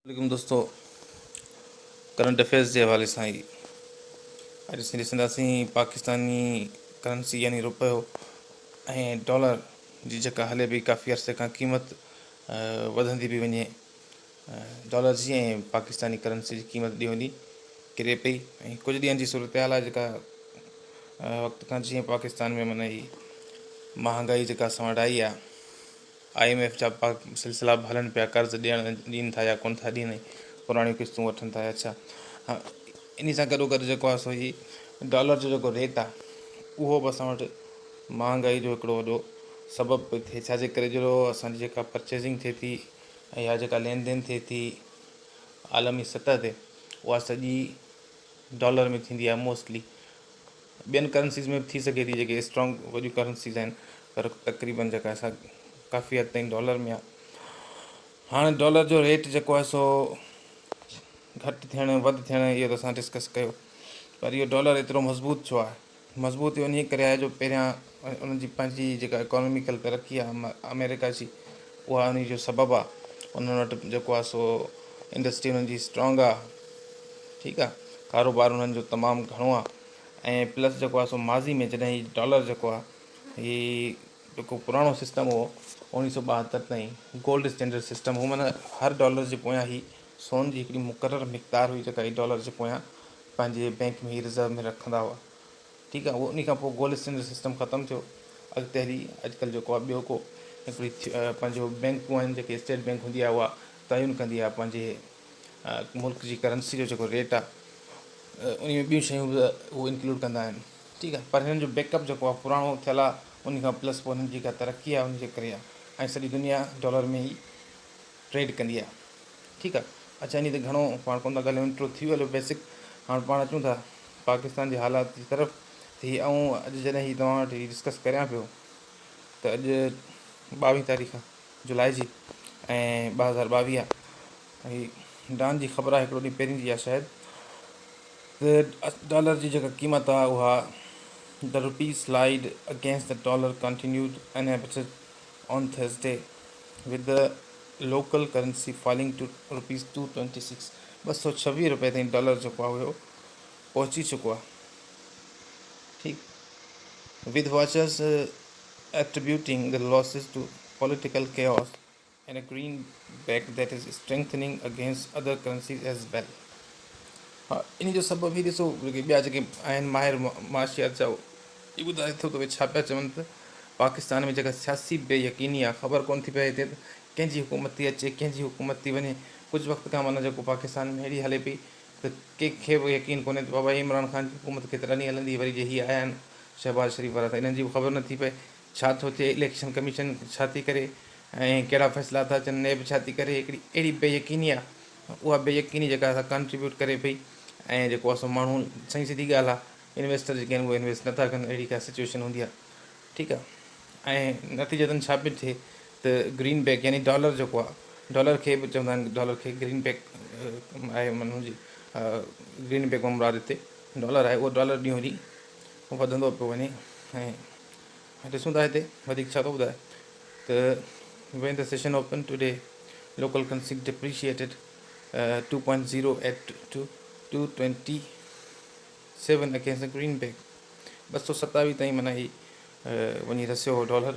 वालेकुम दोस्तों, current affairs के हवाले से ही अॼु असीं ॾिसंदासीं पाकिस्तानी करंसी यानी रुपयो ऐं डॉलर जी जेका हले पई काफ़ी अरसे खां क़ीमत वधंदी पई वञे। डॉलर जी ऐं पाकिस्तानी करंसी जी क़ीमत ॾींहों ॾींहुं किरे पई ऐं कुझु ॾींहंनि जी सूरत हाल आहे जेका वक़्त खां जीअं पाकिस्तान में माना ही महांगाई जेका असां वटि आई आहे, IMF जा सिलसिला हलनि पिया, कर्ज़ ॾियनि था या कोन था ॾियनि, पुराणियूं किस्तूं वठनि था। अच्छा, हा, इन सां गॾोगॾु जेको आहे सो ही डॉलर जो जेको रेट आहे उहो बि असां वटि महांगाई जो हिकिड़ो वॾो सबबु पियो थिए। छाजे करे जो असांजी जेका परचेज़िंग थिए थी ऐं या जेका लेन देन थिए थी आलमी सतह ते, उहा सॼी डॉलर में थींदी आहे मोस्टली। ॿियनि करंसीज़ में बि थी सघे थी, जेके स्ट्रॉन्ग वॾियूं करंसीज़ आहिनि, पर तक़रीबन जेका असां काफ़ी हद ताईं डॉलर में आहे। हाणे डॉलर जो रेट जेको आहे सो घटि थियणु वधि थियणु इहो त असां डिस्कस कयो, पर इहो डॉलर एतिरो मज़बूत छो आहे? मज़बूत इहो इन करे आहे जो पहिरियां उन्हनि जी पंहिंजी जेका इकोनॉमिकल तरक़ी आहे अमेरिका जी, उहा उन जो सबबु आहे। उन्हनि वटि जेको आहे सो इंडस्ट्री उन्हनि जी स्ट्रॉन्ग आहे, ठीकु आहे, कारोबार उन्हनि जो तमामु घणो आहे। ऐं प्लस जेको आहे सो माज़ी में जॾहिं ही डॉलर जेको आहे ही जेको पुराणो सिस्टम हो 1972 ताईं गोल्ड स्टैंडर्ड सिस्टम हो, माना हर डॉलर जे पोयां ही सोन जी हिकिड़ी मुक़ररु मिक़दार हुई जेका ही डॉलर जे पोयां पंहिंजे बैंक में ही रिज़र्व में रखंदा हुआ, ठीकु आहे। उहो उन खां पोइ गोल्ड स्टैंडर्ड सिस्टम ख़तमु थियो। अॻिते हली अॼुकल्ह जेको आहे ॿियो को हिकिड़ी पंहिंजो बैंकूं आहिनि, जेके स्टेट बैंक हूंदी आहे, उहा तइनि कंदी आहे पंहिंजे मुल्क जी करंसी जो जेको रेट आहे, उन में ॿियूं शयूं बि उहे इंक्लूड कंदा आहिनि, ठीकु आहे। पर हिननि जो बैकअप जेको आहे पुराणो थियल आहे, उन खां प्लस पोइ हिननि जी जेका तरक़ी आहे उनजे करे आहे, ऐं सॼी दुनिया डॉलर में ई ट्रेड कंदी आहे, ठीकु आहे। अच्छा, इन ते घणो पाण कोन था ॻाल्हायूं, इंट्रो थी वियो बेसिक। हाणे पाण अचूं था पाकिस्तान जे हालात जी तरफ़ थी। ऐं अॼु जॾहिं ही तव्हां वटि डिस्कस करियां पियो त अॼु 22 तारीख़ जुलाई जी ऐं 2022 आहे। डांस जी ख़बर आहे, हिकिड़ो ॾींहुं पहिरीं जी आहे शायदि, त डॉलर जी जेका क़ीमत आहे उहा the rupee slide against the dollar continued unabated on Thursday with the local currency falling to rupees 226 226 रुपए ताईं डॉलर जेको आहे उहो पहुची चुको आहे, ठीकु। With watchers attributing the losses to political chaos and a greenback that is strengthening against other currencies as well. हा, इन जो सबबु बि ॾिसो, जेके ॿिया जेके आहिनि माहिर माशियात जा, इहो ॿुधाए थो त भई छा पिया चवनि त पाकिस्तान में जेका सियासी बेयकीनी आहे, ख़बर कोन थी पए हिते त कंहिंजी हुकूमत थी अचे, कंहिंजी हुकूमत थी वञे। कुझु वक़्त खां माना जेको पाकिस्तान में अहिड़ी हले पई त कंहिंखे बि यकीन कोन्हे त बाबा इमरान ख़ान जी हुकूमत केतिरा ॾींहं हलंदी। वरी जे हीअ आया आहिनि शहबाज़ शरीफ़ वारा, त इन्हनि जी बि ख़बर नथी पए छा थो थिए, इलेक्शन कमीशन छा थी करे ऐं कहिड़ा फ़ैसिला था अचनि, नेब छा थी करे। हिकिड़ी अहिड़ी बेयकीनी आहे, उहा बेयकीनी जेका असां कंट्रीब्यूट करे पई। ऐं जेको आहे सो माण्हू, सही सिधी ॻाल्हि आहे, इन्वेस्टर जेके आहिनि उहे इन्वेस्ट नथा कनि, अहिड़ी का सिचुएशन हूंदी आहे, ठीकु आहे। ऐं नतीजतन छा पियो थिए त ग्रीन बैक यानी डॉलर जेको आहे, डॉलर खे बि चवंदा आहिनि, डॉलर खे ग्रीन बैक आहे, माण्हू जी ग्रीन बैक में मुराद हिते डॉलर आहे, उहो डॉलर ॾींहों ॾींहुं वधंदो पियो वञे। ऐं ॾिसूं था हिते वधीक छा थो ॿुधाए त when the session opened today, local currency depreciated 2.0 at 227 against the greenback. 227 ताईं माना ही वञी रसियो हो डॉलर।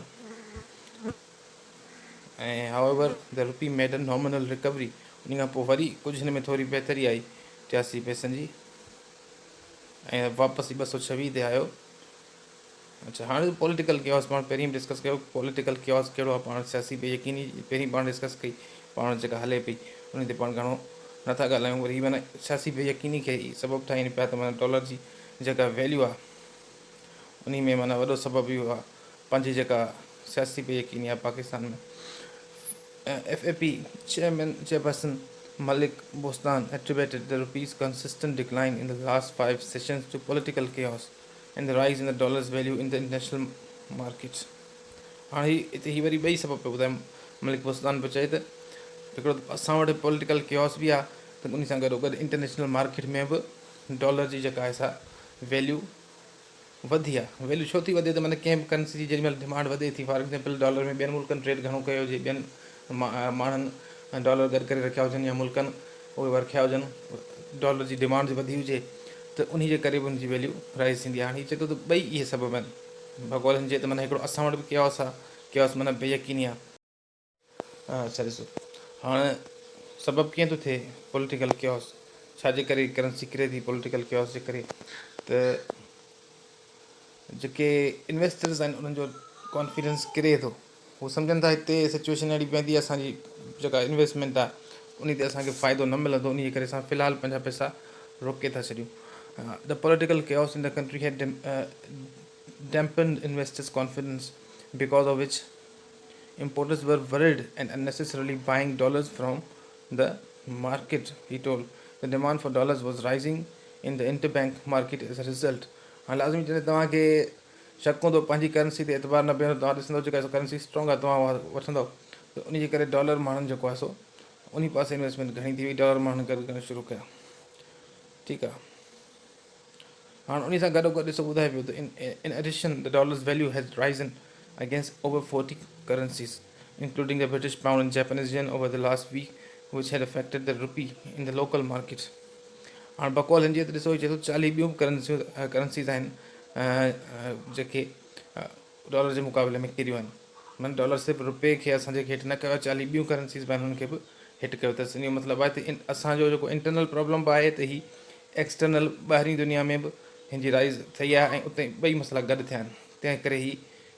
ऐं however the rupee made a nominal recovery. उन खां पोइ वरी कुझु हिन में थोरी बहितरी आई 83 पैसनि जी, ऐं वापसि 226 ते आयो। अच्छा, हाणे पॉलिटिकल केओस पाण पहिरीं बि डिस्कस कयो, पॉलिटिकल केओस कहिड़ो आहे, पाण सियासी बेयकीनी पहिरीं पाण डिस्कस कई, पाण जेका हले पई उन ते पाण घणो नथा ॻाल्हायूं। वरी माना सियासी बेयकीनी खे सबबु ठाहिनि पिया त माना डॉलर जी जेका वैल्यू आहे उन में माना वॾो सबबु इहो आहे पंहिंजी जेका सियासी बेयकीनी आहे पाकिस्तान में। FAP chairperson Malik Bostan attributed the rupee's consistent decline in the last 5 sessions to political chaos and the rise in the dollar's value in the international markets. हाणे हिते ही वरी ॿई सबबु पियो ॿुधाए मलिक बोस्तान पियो चए त हिकिड़ो असां वटि पॉलिटिकल केओस बि आहे, त उन सां गॾोगॾु इंटरनेशनल मार्केट में बि डॉलर जी जेका आहे सा वैल्यू वधी आहे। वैल्यू छो थी वधे त माना कंहिं बि करंसी जी जेॾी महिल डिमांड वधे थी, फॉर एक्ज़ाम्पल डॉलर में ॿियनि मुल्कनि ट्रेड घणो कयो हुजे, ॿियनि माण्हुनि ऐं डॉलर गॾु करे रखिया हुजनि या मुल्कनि उहे रखिया हुजनि, डॉलर जी डिमांड वधी हुजे त उन जे करे बि उनजी वैल्यू राइज़ थींदी आहे। हाणे हीअ चए थो त ॿई इहे सबब आहिनि भॻवान हिन जे त माना हिकिड़ो असां वटि बि कयोस आहे, कयोस माना बेयकीनी आहे। अच्छा ॾिसो हाणे सबबु कीअं थो थिए पॉलिटिकल कयोस, छाजे करे करंसी किरे थी पॉलिटिकल कयोस जे करे, त जेके इन्वेस्टर्स आहिनि उन्हनि जो कॉन्फिडेंस किरे थो, हू सम्झनि था हिते सिचुएशन अहिड़ी पवंदी असांजी जेका इन्वेस्टमेंट आहे उन ते असांखे फ़ाइदो न मिलंदो, उन जे करे असां फ़िलहालु पंहिंजा पैसा रोके था छॾियूं। The political chaos in the country had dampened investors' confidence, because of which importers were worried and unnecessarily buying dollars from the market, he told. The demand for dollars was rising in the interbank market as a result. हाणे लाज़मी चवंदे तव्हांखे शक हूंदो पंहिंजी currency ते एतबार न बीहंदो, तव्हां ॾिसंदव जेका करंसी स्ट्रॉंग आहे तव्हां उहा वठंदव, त उन जे करे डॉलर माण्हुनि जेको आहे सो उन पासे इन्वेस्टमेंट घणी थी वई, डॉलर माण्हुनि करे करणु शुरू कया। ठीकु आहे, हाणे उन सां गॾोगॾु ॾिसो ॿुधाए पियो त in addition the dollar's value has risen against over 40 currencies, including the British pound and Japanese yen over the last week, which had affected the rupee in the local market. हाणे बकौल हिन जी त ॾिसो चए थो 40 ॿियूं करंसीज़ आहिनि जेके डॉलर जे मुक़ाबले में किरियूं आहिनि, माना डॉलर सिर्फ़ु रुपए खे असांजे हिट न कयो, 40 ॿियूं करंसीज़ बि आहिनि हुननि खे बि हिट कयो अथसि। इन जो मतिलबु आहे त असांजो जेको इंटरनल प्रॉब्लम बि आहे त ही एक्सटर्नल ॿाहिरीं दुनिया में बि हिन जी राइज़ थी आहे ऐं उते ॿई मसइला गॾु थिया आहिनि, तंहिं करे ही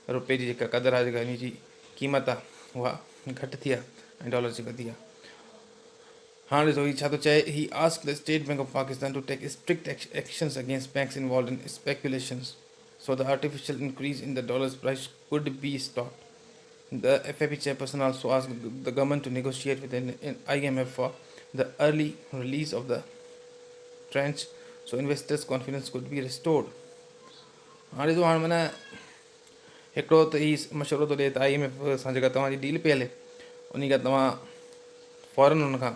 रुपए जी जेका क़दुरु आहे, जेका हिन जी क़ीमत आहे उहा घटि थी आहे ऐं डॉलर जी वधी आहे। हाणे ॾिसो हीउ छा थो चए, he ask the State Bank of Pakistan to take strict actions against banks involve in speculations so the artificial increase in the dollar's price could be stopped. The FAB chairperson also asked the government to negotiate with the IMF for the early release of the tranche so investors' confidence could be restored. हाणे ॾिसो हाणे माना हिकिड़ो त हीउ मशवरो थो ॾिए त IMF सां जेका तव्हांजी डील पई हले उन खां तव्हां फ़ौरन हुन खां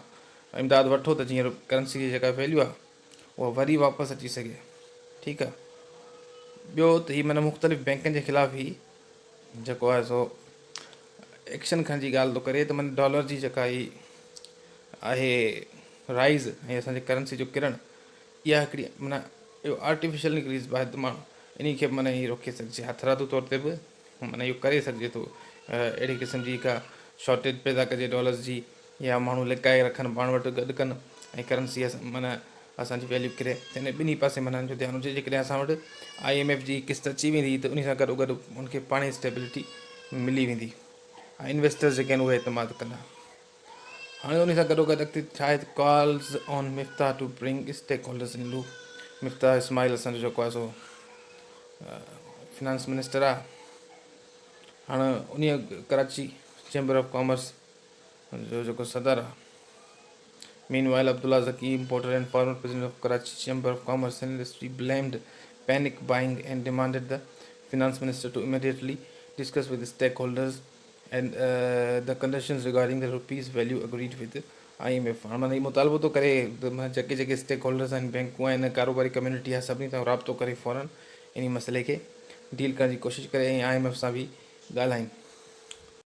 इमदाद वठो त जीअं करंसी जी जेका वैल्यू आहे उहा वरी वापसि अची सघे। ठीकु आहे, ॿियो त हीअ माना मुख़्तलिफ़ बैंकनि जे ख़िलाफ़ु ई जेको आहे सो एक्शन खणण जी ॻाल्हि थो करे, त माना डॉलर जी जेका ही आहे राइज़ ऐं असांजे करंसी जो किरणु, इहा हिकिड़ी माना इहो आर्टिफिशियल इंक्रीज़ आहे त माण्हू इन खे माना हीअ रोके सघिजे, हथरादू तौर ते बि माना इहो करे सघिजे थो, अहिड़ी क़िस्म जी का शॉर्टेज पैदा कजे डॉलर्स जी, या माण्हू लिकाए रखनि पाण वटि गॾु कनि ऐं करंसी माना असांजी वैल्यू किरे, त हिन ॿिन्ही पासे माना जो ध्यानु हुजे। जेकॾहिं असां वटि IMF जी किस्त अची वेंदी त उन सां गॾोगॾु उनखे पाण ई स्टेबिलिटी मिली वेंदी ऐं इन्वेस्टर्स जेके आहिनि उहे एतमाद कंदा। हाणे उन सां गॾोगॾु अॻिते छा आहे, calls on Miftah to bring stakeholders in loop. Miftah Ismail असांजो जेको आहे सो फिनांस मिनिस्टर आहे, हाणे उन कराची चैम्बर ऑफ कॉमर्स जो जेको सदर आहे। Meanwhile, Abdullah Zaki, importer and former president of Karachi Chamber of Commerce and Industry, blamed panic buying and demanded the finance minister to immediately discuss with the stakeholders and the conditions regarding the rupee's value agreed with the IMF. हाणे माना हीउ मुतालबो थो करे जेके जेके stake holders आहिनि, बैंकूं आहिनि, कारोबारी कम्यूनिटी आहे, सभिनी सां राब्तो करे फ़ौरन इन मसइले खे डील करण जी कोशिशि करे ऐं IMF सां बि ॻाल्हाइनि।